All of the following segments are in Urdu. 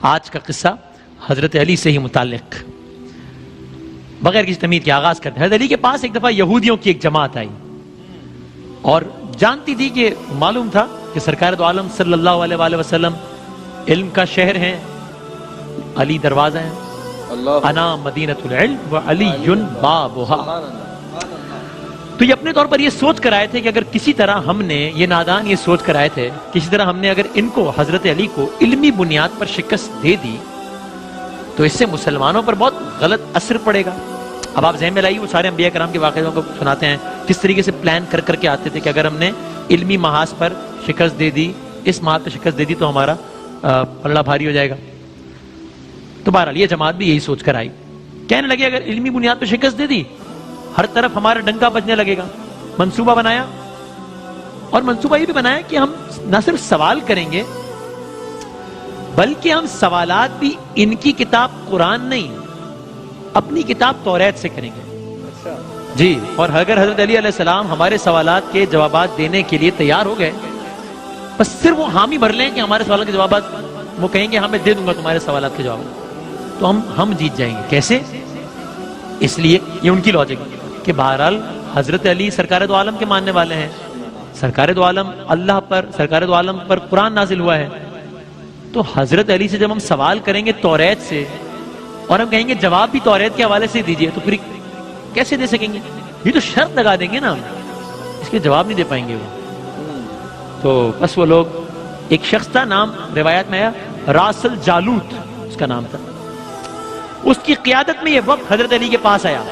آج کا قصہ حضرت علی سے ہی متعلق، بغیر کسی تمہید کے آغاز کرتے ہیں۔ حضرت علی کے پاس ایک دفعہ یہودیوں کی ایک جماعت آئی اور جانتی تھی کہ معلوم تھا کہ سرکار دو عالم صلی اللہ علیہ وآلہ وسلم علم کا شہر ہیں، علی دروازہ ہیں، انا مدینۃ العلم وعلی بابھا۔ تو یہ اپنے طور پر یہ سوچ کر آئے تھے کہ اگر کسی طرح ہم نے، یہ نادان یہ سوچ کر آئے تھے، کسی طرح ہم نے اگر ان کو، حضرت علی کو علمی بنیاد پر شکست دے دی تو اس سے مسلمانوں پر بہت غلط اثر پڑے گا۔ اب آپ ذہن میں لائیے، وہ سارے انبیاء کرام کے واقعوں کو سناتے ہیں کس طریقے سے پلان کر کر کے آتے تھے کہ اگر ہم نے علمی محاذ پر شکست دے دی، اس محاذ پر شکست دے دی تو ہمارا پلڑا بھاری ہو جائے گا۔ تو بہرحال یہ جماعت بھی یہی سوچ کر آئی، کہنے لگے اگر علمی بنیاد پر شکست دے دی ہر طرف ہمارا ڈنکا بجنے لگے گا۔ منصوبہ بنایا، اور منصوبہ یہ بھی بنایا کہ ہم نہ صرف سوال کریں گے بلکہ ہم سوالات بھی ان کی کتاب قرآن نہیں، اپنی کتاب توریت سے کریں گے جی۔ اور اگر حضرت علی علیہ السلام ہمارے سوالات کے جوابات دینے کے لیے تیار ہو گئے، بس صرف وہ حامی بھر لیں کہ ہمارے سوالات کے جوابات، وہ کہیں گے ہاں میں دے دوں گا تمہارے سوالات کے جواب، تو ہم جیت جائیں گے۔ کیسے؟ اس لیے یہ ان کی لاجک کہ بہرحال حضرت علی سرکار دو عالم کے ماننے والے ہیں، سرکار دو عالم اللہ پر، سرکار دو عالم پر قرآن نازل ہوا ہے، تو حضرت علی سے جب ہم سوال کریں گے توریت سے اور ہم کہیں گے جواب بھی توریت کے حوالے سے دیجئے، تو پھر کیسے دے سکیں گے؟ یہ تو شرط لگا دیں گے نا، اس کے جواب نہیں دے پائیں گے وہ۔ تو بس وہ لوگ، ایک شخص تھا، نام روایات میں آیا راسل جالوت اس کا نام تھا، اس کی قیادت میں یہ وقت حضرت علی کے پاس آیا،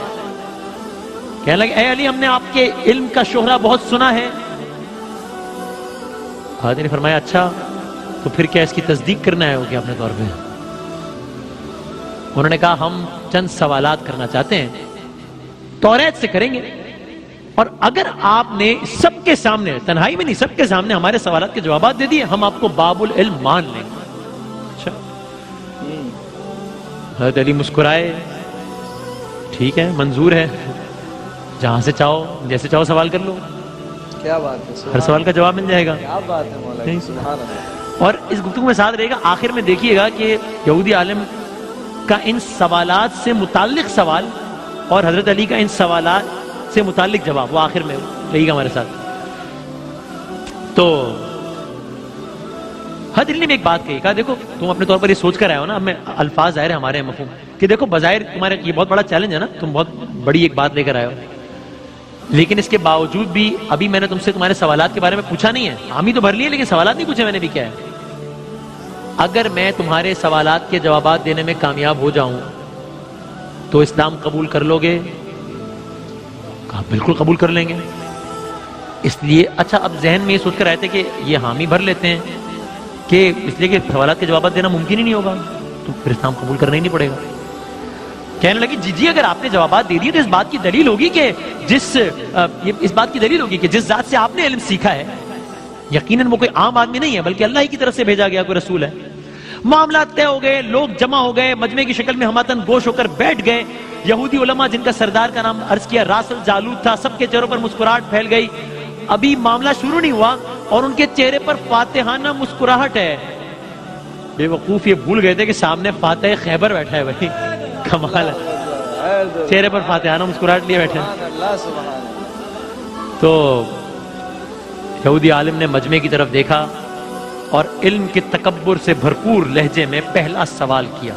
کہنے لگے اے علی ہم نے آپ کے علم کا شہرہ بہت سنا ہے۔ حضرت نے فرمایا اچھا تو پھر کیا اس کی تصدیق کرنا ہے ہوگی اپنے طور پہ؟ انہوں نے کہا ہم چند سوالات کرنا چاہتے ہیں، توریت سے کریں گے، اور اگر آپ نے سب کے سامنے، تنہائی میں نہیں سب کے سامنے ہمارے سوالات کے جوابات دے دیے، ہم آپ کو باب العلم مان لیں گے۔ اچھا، حضرت علی مسکرائے، ٹھیک ہے منظور ہے، جہاں سے چاہو جیسے چاہو سوال کر لو، کیا بات ہے، ہر سوال کا جواب مل جائے گا۔ کیا بات ہے مولانا، سبحان اللہ۔ اور اس گفتگو میں ساتھ رہے گا، آخر میں دیکھیے گا کہ یہودی عالم کا ان سوالات سے متعلق سوال اور حضرت علی کا ان سوالات سے متعلق جواب، وہ آخر میں رہے گا ہمارے ساتھ۔ تو حضرت علی نے ایک بات کہی، کہا دیکھو تم اپنے طور پر یہ سوچ کر آئے ہو نا، اب میں الفاظ ظاہر ہے ہمارے مفہوم کہ دیکھو بظاہر تمہارے یہ بہت بڑا چیلنج ہے نا، تم بہت بڑی ایک بات لے کر آئے ہو، لیکن اس کے باوجود بھی ابھی میں نے تم سے تمہارے سوالات کے بارے میں پوچھا نہیں ہے، حامی تو بھر لیے لیکن سوالات نہیں پوچھے میں نے بھی، کیا ہے اگر میں تمہارے سوالات کے جوابات دینے میں کامیاب ہو جاؤں تو اسلام قبول کر لو گے؟ کہا بالکل قبول کر لیں گے۔ اس لیے اچھا اب ذہن میں یہ سوچ کر آئے تھے کہ یہ حامی بھر لیتے ہیں کہ اس لیے کہ سوالات کے جوابات دینا ممکن ہی نہیں ہوگا، تو پھر اسلام قبول کرنا ہی نہیں پڑے گا۔ کہنے لگی جی اگر آپ نے جوابات دے دیے تو اس بات کی دلیل ہوگی کہ اس بات کی دلیل ہوگی کہ جس ذات سے آپ نے علم سیکھا ہے یقیناً وہ کوئی عام آدمی نہیں ہے بلکہ اللہ ہی کی طرف سے بھیجا گیا کوئی رسول ہے۔ معاملات طے ہو گئے، لوگ جمع ہو گئے، مجمع کی شکل میں ہماتن گوش ہو کر بیٹھ گئے۔ یہودی علماء جن کا سردار کا نام عرض کیا راسل جالوت تھا، سب کے چہروں پر مسکراہٹ پھیل گئی۔ ابھی معاملہ شروع نہیں ہوا اور ان کے چہرے پر فاتحانہ مسکراہٹ ہے۔ بے وقوف یہ بھول گئے تھے کہ سامنے فاتح خیبر بیٹھا ہے، بھائی کمال ہے، چہرے پر فاتحانہ مسکراہٹ لیے بیٹھے۔ تو یہودی عالم نے مجمع کی طرف دیکھا اور علم کے تکبر سے بھرپور لہجے میں پہلا سوال کیا۔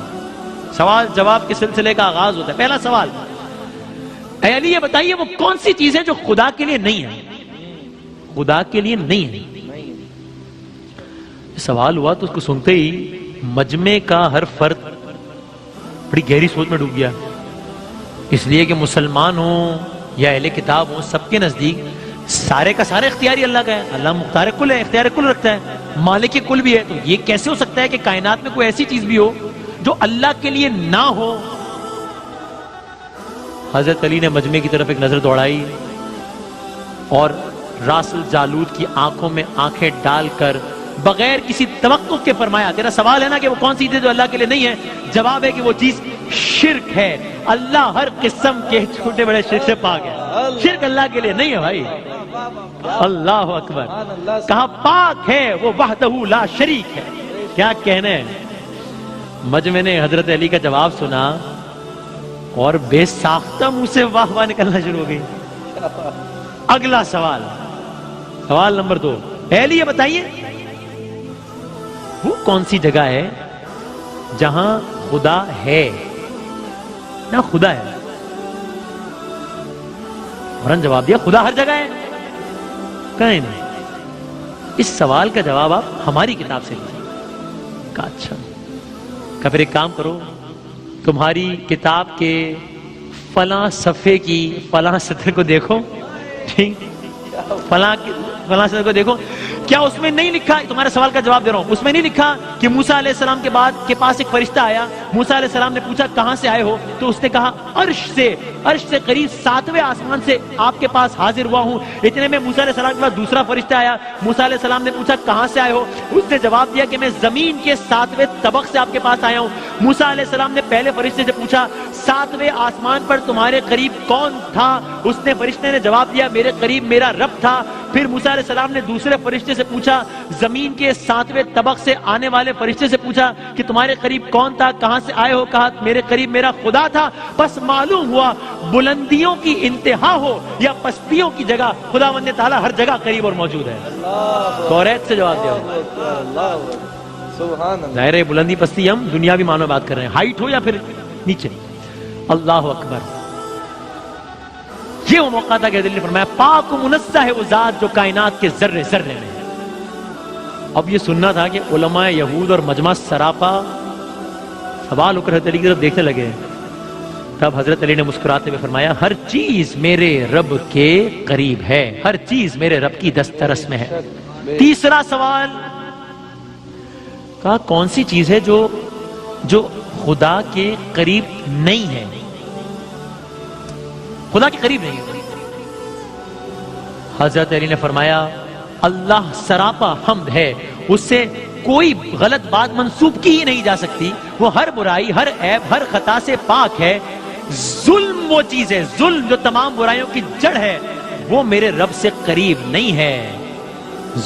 سوال جواب کے سلسلے کا آغاز ہوتا ہے۔ پہلا سوال، اے علی یہ بتائیے وہ کون سی چیز ہے جو خدا کے لیے نہیں ہے؟ خدا کے لیے نہیں ہے۔ سوال ہوا تو اس کو سنتے ہی مجمع کا ہر فرد بڑی گہری سوچ میں ڈوب گیا، اس لیے کہ مسلمان ہوں یا اہل کتاب ہوں، سب کے نزدیک سارے کا سارا اختیاری اللہ کا ہے، اللہ مختار کل ہے، اختیار کل رکھتا ہے، مالک کل بھی ہے، تو یہ کیسے ہو سکتا ہے کہ کائنات میں کوئی ایسی چیز بھی ہو جو اللہ کے لیے نہ ہو؟ حضرت علی نے مجمع کی طرف ایک نظر دوڑائی اور راسل جالوت کی آنکھوں میں آنکھیں ڈال کر بغیر کسی توقف کے فرمایا، تیرا سوال ہے نا کہ وہ کون سی چیز جو اللہ کے لیے نہیں ہے؟ جواب ہے کہ وہ چیز شرک ہے۔ اللہ ہر قسم کے چھوٹے بڑے شرک سے پاک ہے، شرک اللہ کے لیے نہیں ہے بھائی۔ اللہ اکبر، کہا پاک ہے وہ وحدہ لا شریک ہے۔ کیا کہنے ہیں، مجمع نے حضرت علی کا جواب سنا اور بے ساختہ منہ سے واہ واہ نکلنا شروع ہو گئی. اگلا سوال، سوال نمبر 2. اے علی یہ بتائیے وہ کون سی جگہ ہے جہاں خدا ہے نہ خدا ہے؟ فوراً جواب دیا خدا ہر جگہ ہے. کہیں نہیں. اس سوال کا جواب آپ ہماری کتاب سے لیجیے. کہا اچھا. کہ پھر ایک کام کرو، تمہاری کتاب کے فلاں صفحے کی فلاں سطر کو دیکھو، ٹھیک، فلاں سطر کو دیکھو. کیا اس میں نہیں لکھا، تمہارے سوال کا جواب دے رہا ہوں، اس میں نہیں لکھا کہ موسیٰ علیہ السلام کے بعد کے پاس ایک فرشتہ آیا، موسیٰ علیہ السلام نے پوچھا کہاں سے آئے ہو، تو اس نے کہا عرش سے قریب 7ویں آسمان سے آپ کے پاس حاضر ہوا ہوں. اتنے میں موسیٰ علیہ السلام کے بعد دوسرا فرشتہ آیا، موسیٰ علیہ السلام نے پوچھا کہاں سے آئے ہو، اس نے جواب دیا کہ میں زمین کے 7ویں طبق سے آپ کے پاس آیا ہوں. موسیٰ علیہ السلام نے پہلے فرشتے سے پوچھا 7ویں آسمان پر تمہارے قریب کون تھا، فرشتے نے جواب دیا میرے قریب میرا رب تھا. پھر موسیٰ علیہ السلام نے دوسرے فرشتے سے پوچھا، زمین کے 7ویں طبق سے آنے والے فرشتے سے پوچھا کہ تمہارے قریب کون تھا، کہاں سے آئے ہو، کہا میرے قریب میرا خدا تھا. بس معلوم ہوا بلندیوں کی انتہا ہو یا پستیوں کی جگہ، خداوند تعالیٰ ہر جگہ قریب اور موجود ہے. توریت سے جواب دیا. ظاہر ہے بلندی پستی ہم دنیاوی معنوں میں بات کر رہے ہیں، ہائٹ ہو یا پھر نیچے. اللہ اکبر. یہ وہ موقع تھا کہ دل نے فرمایا پاک و منزہ ہے وہ ذات جو کائنات کے ذرے ذرے میں. اب یہ سننا تھا کہ علماء یہود اور مجمع سراپا سوال ہو کر حضرت علی کی طرف دیکھنے لگے. تب حضرت علی نے مسکراتے ہوئے فرمایا ہر چیز میرے رب کے قریب ہے، ہر چیز میرے رب کی دسترس میں ہے. تیسرا سوال، کہا کون سی چیز ہے جو خدا کے قریب نہیں ہے، خدا کے قریب نہیں ہے. حضرت علی نے فرمایا اللہ سراپا حمد ہے، اس سے کوئی غلط بات منسوب کی ہی نہیں جا سکتی، وہ ہر برائی، ہر عیب، ہر خطا سے پاک ہے. ظلم وہ چیز ہے، ظلم جو تمام برائیوں کی جڑ ہے، وہ میرے رب سے قریب نہیں ہے.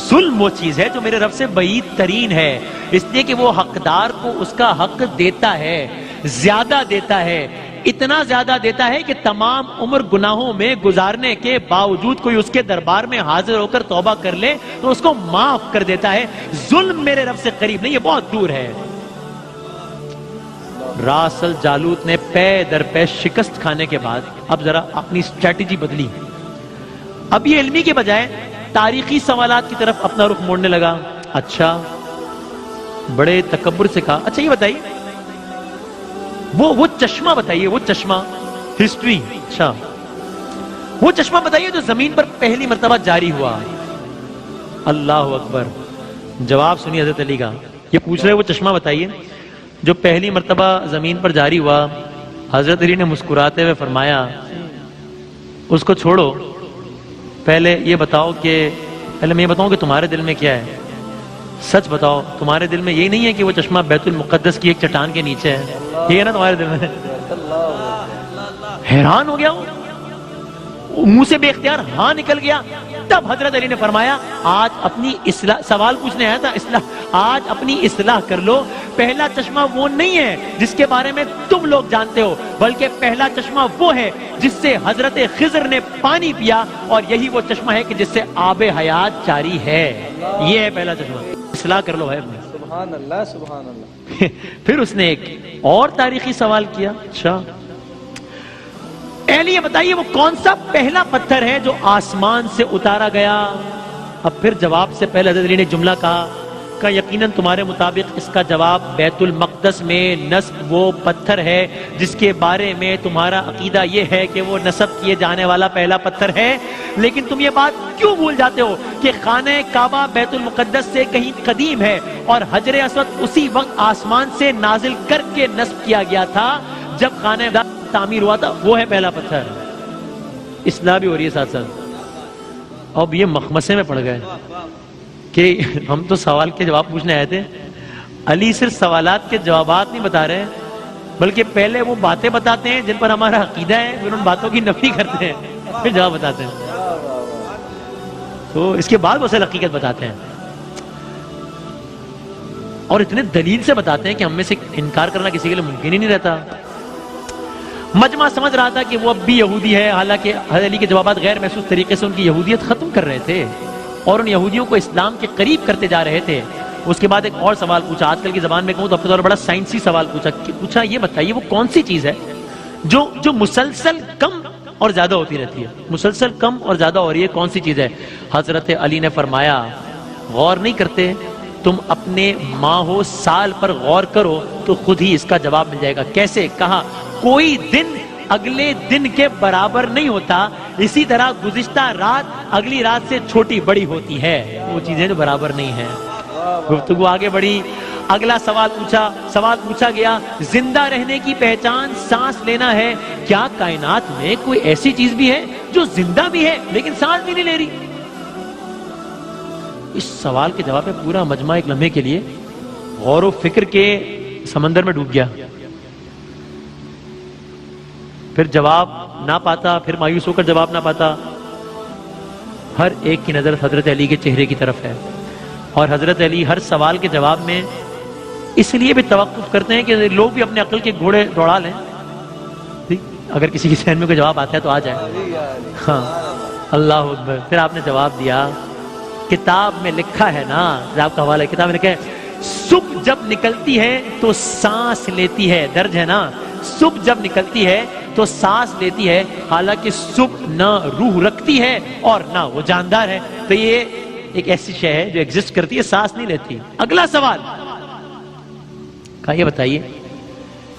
ظلم وہ چیز ہے جو میرے رب سے بعید ترین ہے، اس لیے کہ وہ حقدار کو اس کا حق دیتا ہے، زیادہ دیتا ہے، اتنا زیادہ دیتا ہے کہ تمام عمر گناہوں میں گزارنے کے باوجود کوئی اس کے دربار میں حاضر ہو کر توبہ کر لے تو اس کو معاف کر دیتا ہے. ظلم میرے رب سے قریب نہیں، یہ بہت دور ہے. راس الجالوت نے پے در پے شکست کھانے کے بعد اب ذرا اپنی اسٹریٹجی بدلی. اب یہ علمی کے بجائے تاریخی سوالات کی طرف اپنا رخ موڑنے لگا. اچھا، بڑے تکبر سے کہا اچھا یہ بتائیے وہ چشمہ بتائیے، وہ چشمہ ہسٹری، اچھا وہ چشمہ بتائیے جو زمین پر پہلی مرتبہ جاری ہوا. اللہ اکبر. جواب سنیے حضرت علی کا. یہ پوچھ رہے وہ چشمہ بتائیے جو پہلی مرتبہ زمین پر جاری ہوا. حضرت علی نے مسکراتے ہوئے فرمایا اس کو چھوڑو، پہلے میں یہ بتاؤں کہ تمہارے دل میں کیا ہے. سچ بتاؤ، تمہارے دل میں یہی نہیں ہے کہ وہ چشمہ بیت المقدس کی ایک چٹان کے نیچے ہے؟ یہ ہے نا تمہارے دل میں؟ حیران ہو گیا وہ، منہ سے بے اختیار ہاں نکل گیا. تب حضرت علی نے فرمایا آج اپنی اصلاح، سوال پوچھنے آیا تھا، آج اپنی اصلاح کر لو. پہلا چشمہ وہ نہیں ہے جس کے بارے میں تم لوگ جانتے ہو، بلکہ پہلا چشمہ وہ ہے جس سے حضرت خضر نے پانی پیا، اور یہی وہ چشمہ ہے کہ جس سے آب حیات جاری ہے. یہ ہے پہلا چشمہ. اصلاح کر لو ہے. سبحان اللہ سبحان اللہ. پھر اس نے ایک اور تاریخی سوال کیا. اچھا یہ بتائیے وہ کون سا پہلا پتھر ہے جو آسمان سے اتارا گیا؟ اب پھر جواب سے پہلے حضرت علی نے جملہ کہا کہ یقیناً تمہارے مطابق اس کا جواب بیت المقدس میں نصب وہ پتھر ہے جس کے بارے میں تمہارا عقیدہ یہ ہے کہ وہ نصب کیے جانے والا پہلا پتھر ہے. لیکن تم یہ بات کیوں بھول جاتے ہو کہ خانہ کعبہ بیت المقدس سے کہیں قدیم ہے اور حجر اسود اسی وقت آسمان سے نازل کر کے نصب کیا گیا تھا جب خانہ تعمیر ہوا تھا. وہ ہے پہلا پتھر. اصلاح بھی ہو رہی ہے ساتھ ساتھ. اب یہ مخمسے میں پڑ گئے کہ ہم تو سوال کے جواب پوچھنے آئے تھے، علی صرف سوالات کے جوابات نہیں بتا رہے بلکہ پہلے وہ باتیں بتاتے ہیں جن پر ہمارا عقیدہ ہے، پھر ان باتوں کی نفی کرتے ہیں، پھر جواب بتاتے ہیں، تو اس کے بعد وہ اصل حقیقت بتاتے ہیں. اور اتنے دلیل سے بتاتے ہیں کہ ہم میں سے انکار کرنا کسی کے لیے ممکن ہی نہیں رہتا. مجمع سمجھ رہا تھا کہ وہ اب بھی یہودی ہے، حالانکہ حضرت علی کے جوابات غیر محسوس طریقے سے ان کی یہودیت ختم کر رہے تھے اور ان یہودیوں کو اسلام کے قریب کرتے جا رہے تھے. اس کے بعد ایک اور سوال پوچھا، آج کل کی زبان میں کہوں تو اپنے طور پر بڑا سائنسی سوال پوچھا یہ بتائیے وہ کون سی چیز ہے جو مسلسل کم اور زیادہ ہوتی رہتی ہے، مسلسل کم اور زیادہ ہو رہی ہے، کون سی چیز ہے؟ حضرت علی نے فرمایا غور نہیں کرتے، تم اپنے ماہ و سال پر غور کرو تو خود ہی اس کا جواب مل جائے گا. کیسے؟ کہا کوئی دن اگلے دن کے برابر نہیں ہوتا، اسی طرح گزشتہ رات اگلی رات سے چھوٹی بڑی ہوتی ہے، وہ چیزیں جو برابر نہیں ہیں. گفتگو آگے بڑھی، اگلا سوال پوچھا گیا زندہ رہنے کی پہچان سانس لینا ہے، کیا کائنات میں کوئی ایسی چیز بھی ہے جو زندہ بھی ہے لیکن سانس بھی نہیں لے رہی؟ اس سوال کے جواب میں پورا مجمع ایک لمحے کے لیے غور و فکر کے سمندر میں ڈوب گیا. پھر جواب نہ پاتا، پھر مایوس ہو کر جواب نہ پاتا. ہر ایک کی نظر حضرت علی کے چہرے کی طرف ہے اور حضرت علی ہر سوال کے جواب میں اس لیے بھی توقف کرتے ہیں کہ لوگ بھی اپنے عقل کے گھوڑے دوڑا لیں. اگر کسی کے ذہن میں کوئی جواب آتا ہے تو آ جائے. ہاں اللہ اکبر. پھر آپ نے جواب دیا کتاب میں لکھا ہے نا، آپ کا حوالہ ہے، کتاب میں لکھا ہے صبح جب نکلتی ہے تو سانس لیتی ہے، درج ہے نا، صبح جب نکلتی ہے تو سانس لیتی ہے، حالانکہ صبح نہ روح رکھتی ہے اور نہ وہ جاندار ہے. تو یہ ایک ایسی شے ہے جو ایگزسٹ کرتی ہے، سانس نہیں لیتی. اگلا سوال کہا یہ بتائیے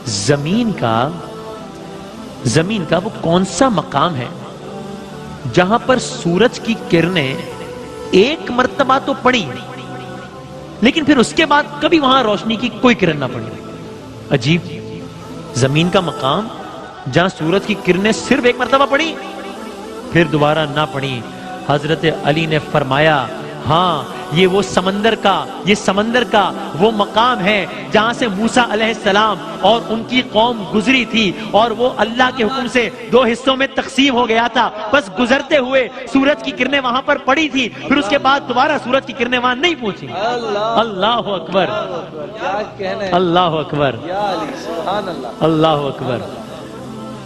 زمین کا وہ کون سا مقام ہے جہاں پر سورج کی کرنیں ایک مرتبہ تو پڑی لیکن پھر اس کے بعد کبھی وہاں روشنی کی کوئی کرن نہ پڑی؟ عجیب، زمین کا مقام جہاں سورج کی کرنیں صرف ایک مرتبہ پڑی پھر دوبارہ نہ پڑی. حضرت علی نے فرمایا ہاں یہ سمندر کا وہ مقام ہے جہاں سے موسیٰ علیہ السلام اور ان کی قوم گزری تھی اور وہ اللہ کے حکم سے 2 حصوں میں تقسیم ہو گیا تھا. بس گزرتے ہوئے سورج کی کرنیں وہاں پر پڑی تھی، پھر اس کے بعد دوبارہ سورج کی کرنیں وہاں نہیں پہنچی. اللہ اکبر، اللہ اکبر، اللہ اکبر.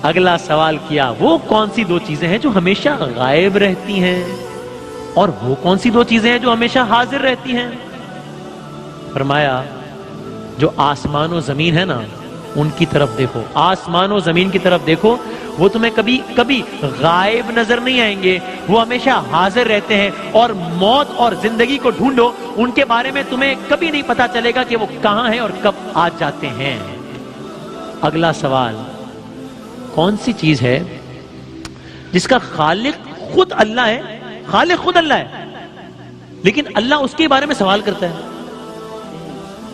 اگلا سوال کیا وہ کون سی 2 چیزیں ہیں جو ہمیشہ غائب رہتی ہیں اور وہ کون سی 2 چیزیں ہیں جو ہمیشہ حاضر رہتی ہیں؟ فرمایا جو آسمان و زمین ہے نا ان کی طرف دیکھو، آسمان و زمین کی طرف دیکھو، وہ تمہیں کبھی غائب نظر نہیں آئیں گے، وہ ہمیشہ حاضر رہتے ہیں. اور موت اور زندگی کو ڈھونڈو، ان کے بارے میں تمہیں کبھی نہیں پتا چلے گا کہ وہ کہاں ہیں اور کب آ جاتے ہیں. اگلا سوال کون سی چیز ہے جس کا خالق خود اللہ ہے، خالق خود اللہ ہے لیکن اللہ اس کے بارے میں سوال کرتا ہے؟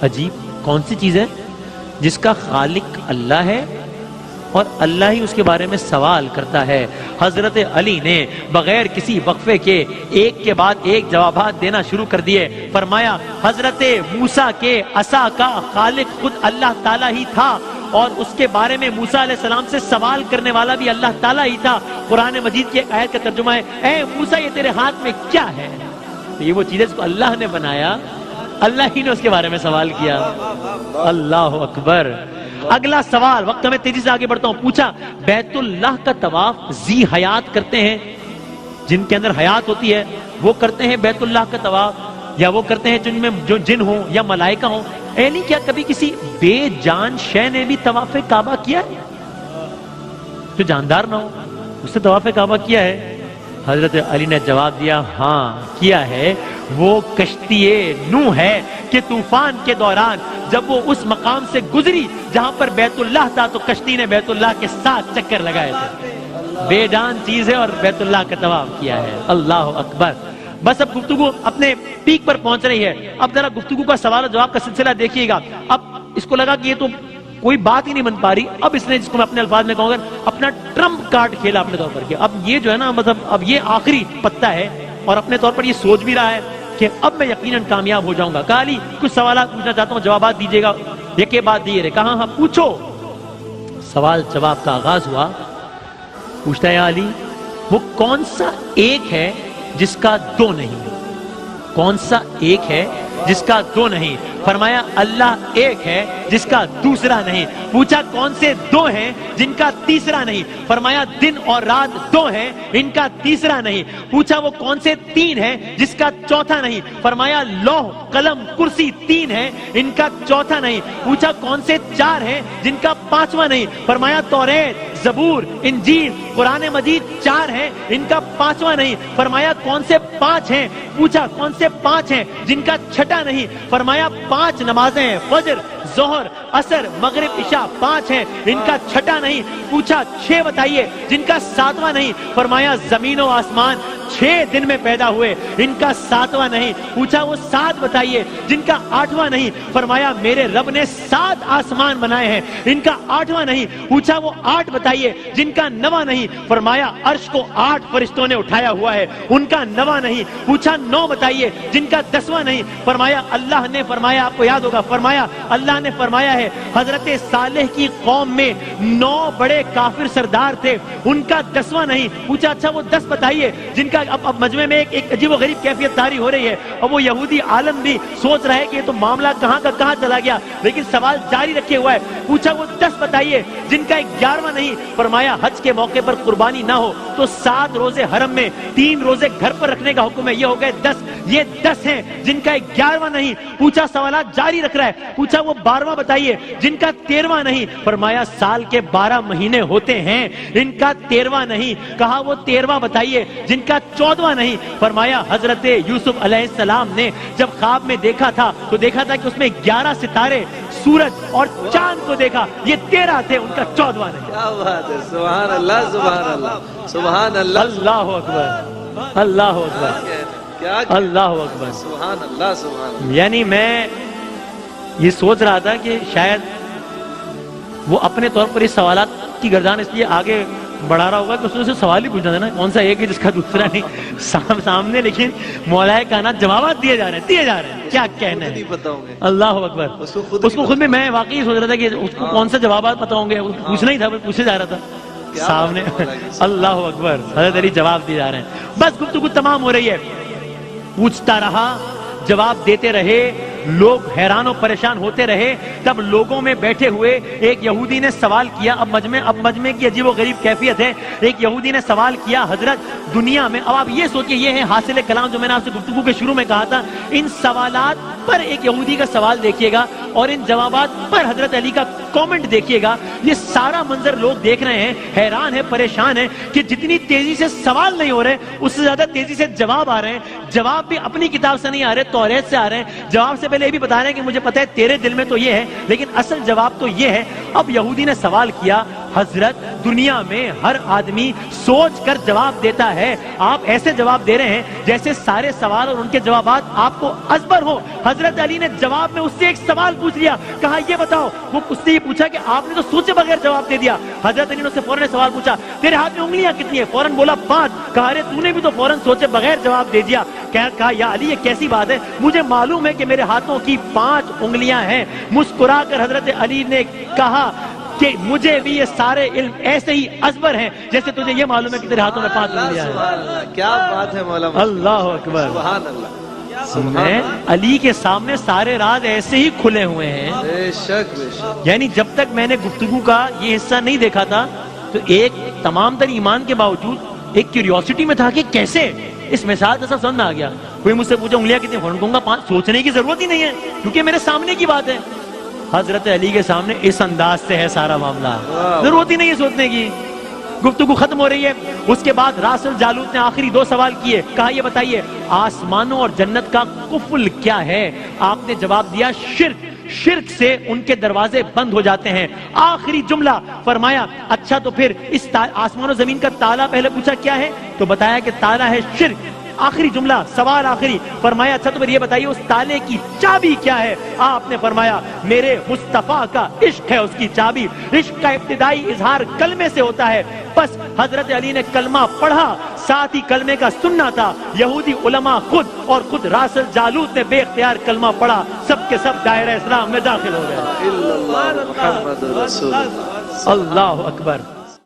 عجیب، کون سی چیز ہے جس کا خالق اللہ ہے اور اللہ ہی اس کے بارے میں سوال کرتا ہے؟ حضرت علی نے بغیر کسی وقفے کے ایک کے بعد ایک جوابات دینا شروع کر دیے. فرمایا حضرت موسیٰ کے عصا کا خالق خود اللہ تعالیٰ ہی تھا اور اس کے بارے میں موسیٰ علیہ السلام سے سوال کرنے والا بھی اللہ تعالیٰ ہی تھا. قرآن مجید کی ایک آیت کا ترجمہ ہے اے موسیٰ یہ تیرے ہاتھ میں کیا ہے؟ یہ وہ چیز ہے جس کو اللہ نے بنایا، اللہ ہی نے اس کے بارے میں سوال کیا. اللہ اکبر. اگلا سوال، وقت میں تیزی سے آگے بڑھتا ہوں، پوچھا بیت اللہ کا طواف ذی حیات کرتے ہیں، جن کے اندر حیات ہوتی ہے وہ کرتے ہیں بیت اللہ کا طواف، یا وہ کرتے ہیں جن میں جو جن ہوں یا ملائکہ ہوں؟ نہیں، کیا کبھی کسی بے جان شے نے بھی طواف کعبہ کیا ہے جو جاندار نہ ہو؟ اس نے طواف کعبہ کیا ہے؟ حضرت علی نے جواب دیا ہاں کیا ہے. وہ کشتی نوح ہے کہ طوفان کے دوران جب وہ اس مقام سے گزری جہاں پر بیت اللہ تھا تو کشتی نے بیت اللہ کے 7 چکر لگائے تھے. بے جان چیز ہے اور بیت اللہ کا طواف کیا ہے. اللہ اکبر. بس اب گفتگو اپنے پیک پر پہنچ رہی ہے. اب ذرا گفتگو کا سوال و جواب کا سلسلہ دیکھیے گا. اب اس کو لگا کہ یہ تو کوئی بات ہی نہیں بن پا رہی. اب اس نے جس کو میں اپنے الفاظ میں کہوں گا اپنا ٹرمپ کارڈ کھیلا اپنے طور پر کہ اب یہ جو ہے نا مطلب اب یہ آخری پتہ ہے اور اپنے طور پر یہ سوچ بھی رہا ہے کہ اب میں یقیناً کامیاب ہو جاؤں گا. کہا علی کچھ سوالات پوچھنا چاہتا ہوں، جوابات دیجیے گا. یہ کے بعد دیے رہے. کہا ہاں پوچھو. سوال جواب کا آغاز ہوا. پوچھتا ہے علی وہ کون سا ایک ہے جس کا 2 نہیں؟ کون سا ایک ہے جس کا دو نہیں؟ فرمایا اللہ ایک ہے جس کا دوسرا نہیں۔ پوچھا کون سے دو ہیں جن کا تیسرا نہیں؟ فرمایا دن اور رات دو ہیں ان کا تیسرا نہیں۔ پوچھا وہ کون سے تین ہیں جس کا چوتھا نہیں؟ فرمایا لوح قلم کرسی تین ہیں ان کا چوتھا نہیں۔ پوچھا کون سے چار ہیں جن کا پانچواں نہیں؟ فرمایا توریت، زبور، انجیل، قرآن مجید چار ہیں ان کا پانچواں نہیں۔ فرمایا کون سے پانچ ہیں؟ پوچھا کون سے پانچ ہیں جن کا چھٹا نہیں؟ فرمایا پانچ نمازیں ہیں، فجر، ظہر، عصر، مغرب، عشاء پانچ ہیں ان کا چھٹا نہیں۔ پوچھا چھ بتائیے جن کا ساتواں نہیں؟ فرمایا زمین و آسمان 6 دن میں پیدا ہوئے ان کا ساتواں نہیں۔ پوچھا وہ 7 بتائیے جن کا 8واں نہیں؟ فرمایا میرے رب نے 7 آسمان بنائے ہیں ان کا 8واں نہیں۔ پوچھا وہ 8 بتائیے جن کا 9واں نہیں؟ فرمایا عرش کو 8 فرشتوں نے اٹھایا ہوا ہے ان کا 9واں نہیں۔ پوچھا 9 بتائیے جن کا 10واں نہیں؟ فرمایا اللہ نے فرمایا، آپ کو یاد ہوگا، فرمایا اللہ نے فرمایا ہے حضرت صالح کی قوم میں 9 بڑے کافر سردار تھے ان کا 10واں نہیں۔ پوچھا اچھا وہ 10 بتائیے جن کا اب مجمع میں ایک عجیب و غریب کیفیت طاری ہو رہی ہے اور وہ یہودی عالم بھی سوچ رہا ہے کہ یہ تو معاملہ کہاں کا کہاں چلا گیا، لیکن سوال جاری رکھے ہوا ہے۔ پوچھا وہ 10 بتائیے جن کا 11واں نہیں؟ فرمایا حج کے موقع پر قربانی نہ ہو تو 7 روزے حرم میں 3 روزے گھر پر رکھنے کا حکم ہے، یہ ہو گئے 10۔ یہ 10 ہیں جن کا 11واں نہیں۔ پوچھا سوالات جاری رکھ رہا ہے۔ پوچھا وہ 12واں بتائیے جن کا 13واں نہیں؟ فرمایا سال کے 12 مہینے ہوتے ہیں ان کا 13واں نہیں۔ کہا وہ 13واں بتائیے جن کا 14واں نہیں؟ فرمایا حضرت یوسف علیہ السلام نے جب خواب میں دیکھا تھا تو دیکھا تھا کہ اس میں 11 ستارے، سورج اور چاند کو دیکھا، یہ 13 تھے ان کا 14واں نہیں۔ کیا بات ہے، سبحان اللہ سبحان اللہ سبحان اللہ اللہ اکبر، اللہ اکبر، کیا اللہ اکبر، سبحان اللہ سبحان اللہ۔ یعنی میں یہ سوچ رہا تھا کہ شاید وہ اپنے طور پر اس سوالات کی گردان اس لیے آگے بڑھا رہا ہوگا کہ اس نے سوال ہی پوچھنا تھا نا، کون سا ایک ہے جس کا دوسرا نہیں سامنے، لیکن مولا کائنات جوابات دیے جا رہے ہیں، کیا کہنا ہے، پتہ ہوں گے اللہ اکبر۔ اس کو خود میں واقعی سوچ رہا تھا کہ اس کو کون سے جوابات پتہ ہوں گے، پوچھنا ہی تھا، پوچھے جا رہا تھا سامنے۔ اللہ اکبر، حضرت علی جواب دیے جا رہے ہیں، بس گفتگو تمام ہو رہی ہے۔ پوچھتا رہا، جواب دیتے رہے، لوگ حیران و پریشان ہوتے رہے۔ تب لوگوں میں بیٹھے ہوئے ایک یہودی نے سوال کیا، اب مجمع کی عجیب و غریب کیفیت ہے۔ ایک یہودی نے سوال کیا، حضرت دنیا میں، اب آپ یہ سوچئے یہ ہے حاصل کلام جو میں نے آپ سے گفتگو کے شروع میں کہا تھا، ان سوالات پر ایک یہودی کا سوال دیکھیے گا اور ان جوابات پر حضرت علی کا کامنٹ دیکھیے گا۔ یہ سارا منظر لوگ دیکھ رہے ہیں، حیران ہیں، پریشان ہیں کہ جتنی تیزی سے سوال نہیں ہو رہے اس سے زیادہ تیزی سے جواب آ رہے ہیں۔ جواب بھی اپنی کتاب سے نہیں آ رہے، توریت سے آ رہے ہیں۔ جواب سے پہلے یہ بھی بتا رہے ہیں کہ مجھے پتہ ہے تیرے دل میں تو یہ ہے، لیکن اصل جواب تو یہ ہے۔ اب یہودی نے سوال کیا، حضرت دنیا میں ہر آدمی سوچ کر جواب دیتا ہے، آپ ایسے جواب دے رہے ہیں جیسے سارے سوال اور ان کے جوابات آپ کو ازبر ہو۔ حضرت علی نے جواب میں اس سے ایک سوال پوچھ لیا، کہا یہ بتاؤ، وہ اس سے یہ پوچھا کہ آپ نے تو سوچے بغیر جواب دے دیا۔ حضرت علی نے اس سے فوراً سوال پوچھا، تیرے ہاتھ میں انگلیاں کتنی ہیں؟ فوراً بولا 5۔ کہا ارے تو نے بھی تو فوراً سوچے بغیر جواب دے دیا۔ کہا یا علی یہ کیسی بات ہے، مجھے معلوم ہے کہ میرے ہاتھوں کی 5 انگلیاں ہیں۔ مسکرا کر حضرت علی نے کہا کہ مجھے بھی یہ سارے علم ایسے ہی ازبر ہیں جیسے تجھے یہ معلوم ہے کہ تیرے ہاتھوں میں 5 انگلیاں ہیں۔ کیا بات ہے مولانا، اللہ اکبر، سبحان اللہ۔ علی کے سامنے سارے راز ایسے ہی کھلے ہوئے ہیں، بے شک بے شک۔ یعنی جب تک میں نے گفتگو کا یہ حصہ نہیں دیکھا تھا تو ایک تمام تر ایمان کے باوجود ایک کیوریوسٹی میں تھا کہ کیسے اس مثال سے سب سمجھ میں آ گیا۔ کوئی مجھ سے پوچھا انگلیاں کتنی، فوراً کہوں گا 5۔ سوچنے کی ضرورت ہی نہیں ہے کیونکہ میرے سامنے کی بات ہے۔ حضرت علی کے سامنے اس انداز سے ہے سارا معاملہ، ضرورت ہی نہیں ہے سوچنے کی۔ گفتگو ختم ہو رہی ہے، اس کے بعد راس الجالوت نے آخری 2 سوال کیے، کہا یہ بتائیے آسمانوں اور جنت کا قفل کیا ہے؟ آپ نے جواب دیا شرک، شرک سے ان کے دروازے بند ہو جاتے ہیں۔ آخری جملہ فرمایا اچھا تو پھر اس آسمان و زمین کا تالا، پہلے پوچھا کیا ہے تو بتایا کہ تالا ہے شرک۔ آخری جملہ، سوال آخری، فرمایا اچھا تو پھر یہ بتائیے اس تالے کی چابی کیا ہے؟ آپ نے فرمایا میرے مصطفیٰ کا عشق ہے اس کی چابی۔ عشق کا ابتدائی اظہار کلمے سے ہوتا ہے، بس حضرت علی نے کلمہ پڑھا، ساتھ ہی کلمے کا سننا تھا۔ یہودی علماء خود راس الجالوت نے بے اختیار کلمہ پڑھا، سب کے سب دائرہ اسلام میں داخل ہو گئے۔ محمد رسول اللہ، اللہ اکبر۔